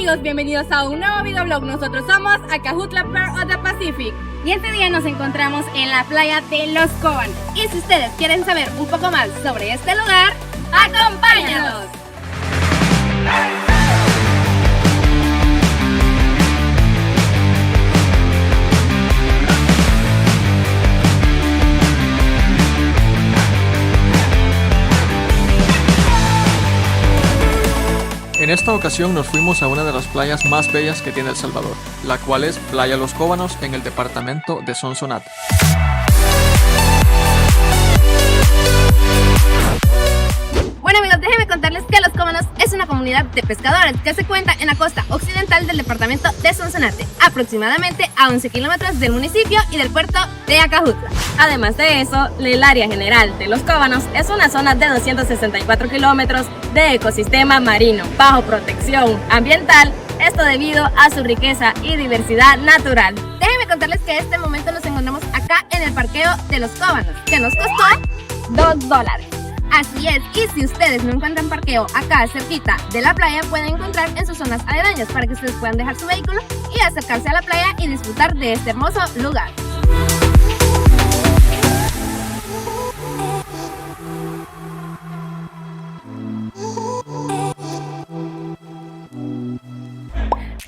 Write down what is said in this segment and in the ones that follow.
amigos, bienvenidos a un nuevo videoblog. Nosotros somos Acajutla Pearl of the Pacific y este día nos encontramos en la playa de Los Cóbanos. Y si ustedes quieren saber un poco más sobre este lugar, ¡acompáñanos! En esta ocasión nos fuimos a una de las playas más bellas que tiene El Salvador, la cual es Playa Los Cóbanos en el departamento de Sonsonate. Bueno amigos, déjenme contarles que Los Cóbanos es una comunidad de pescadores que se encuentra en la costa occidental del departamento de Sonsonate, aproximadamente a 11 kilómetros del municipio y del puerto de Acajutla. Además de eso, el área general de Los Cóbanos es una zona de 264 kilómetros de ecosistema marino bajo protección ambiental, esto debido a su riqueza y diversidad natural. Déjenme contarles que en este momento nos encontramos acá en el parqueo de Los Cóbanos, que nos costó $2. Así es, y si ustedes no encuentran parqueo acá cerquita de la playa, pueden encontrar en sus zonas aledañas para que ustedes puedan dejar su vehículo y acercarse a la playa y disfrutar de este hermoso lugar.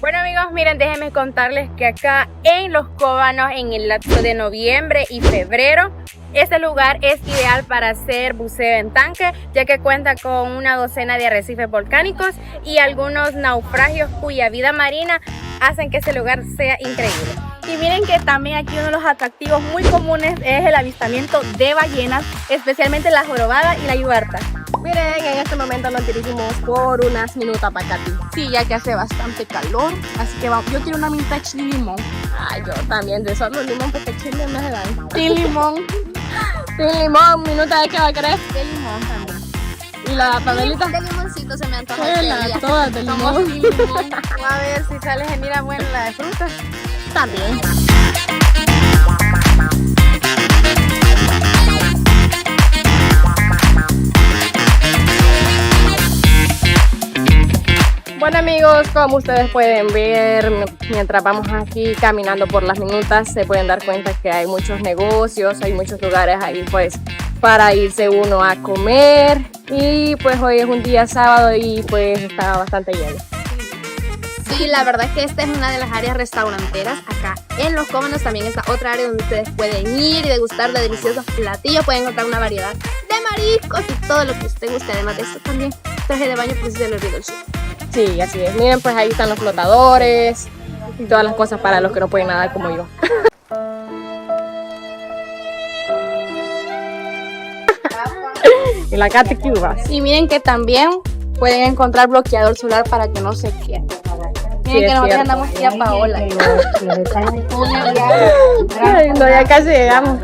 Bueno amigos, miren, déjenme contarles que acá en Los Cóbanos, en el lapso de noviembre y febrero, este lugar es ideal para hacer buceo en tanque, ya que cuenta con una docena de arrecifes volcánicos y algunos naufragios cuya vida marina hacen que este lugar sea increíble. Y miren que también aquí uno de los atractivos muy comunes es el avistamiento de ballenas, especialmente la jorobada y la yubarta. Miren, en este momento nos dirigimos por unas minutas para acá. Sí, ya que hace bastante calor, así que vamos. Yo quiero una vintage de limón. Ay, yo también, de solo limón, porque chile me hace daño. Sin limón. Sin limón, minuta de qué va a querer. De limón también. ¿Y la Pamelita? De limoncito se me antoja. Todas de limón. Somos sin limón. A ver si sale genial buena la de frutas. También. Bueno amigos, como ustedes pueden ver, mientras vamos aquí caminando por las minutas, se pueden dar cuenta que hay muchos negocios, hay muchos lugares ahí pues para irse uno a comer, y pues hoy es un día sábado y pues está bastante lleno. Sí, la verdad es que esta es una de las áreas restauranteras. Acá en Los Cóbanos también está otra área donde ustedes pueden ir y degustar de deliciosos platillos. Pueden encontrar una variedad de mariscos y todo lo que usted guste. Además de esto también traje de baño, pues si se le olvidó el suyo. Sí, así es. Miren, pues ahí están los flotadores y todas las cosas para los que no pueden nadar como yo. Y la Katy Cubas. Y miren que también pueden encontrar bloqueador solar para que no se quede. Miren que nosotros andamos aquí a Paola. Ay, no, ya casi llegamos.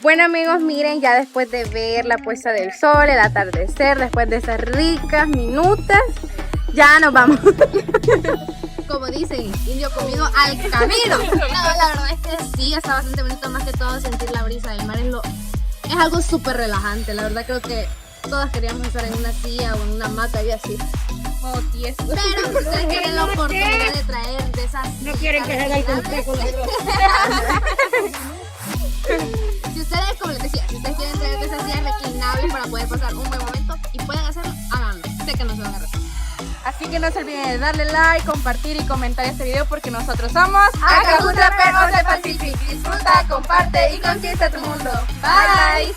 Bueno amigos, miren, ya después de ver la puesta del sol, el atardecer, después de esas ricas minutas, ya nos vamos. Como dicen, indio comido al camino. No, la verdad es que sí, está bastante bonito, más que todo sentir la brisa del mar. Es algo súper relajante, la verdad creo que todas queríamos estar en una silla o en una mata y así. Oh, tieso. Pero si ustedes quieren la oportunidad de traer de esas... No quieren que haga el consejo. Si ustedes, como les decía, si ustedes quieren traer de esas sillas reclinables para poder pasar un buen momento y pueden hacerlo, háganlo. Sé que no se van a arrepentir. Así que no se olviden de darle like, compartir y comentar este video porque nosotros somos Acajutla Pearl of the Pacific. Disfruta, comparte y conquista tu mundo. Bye.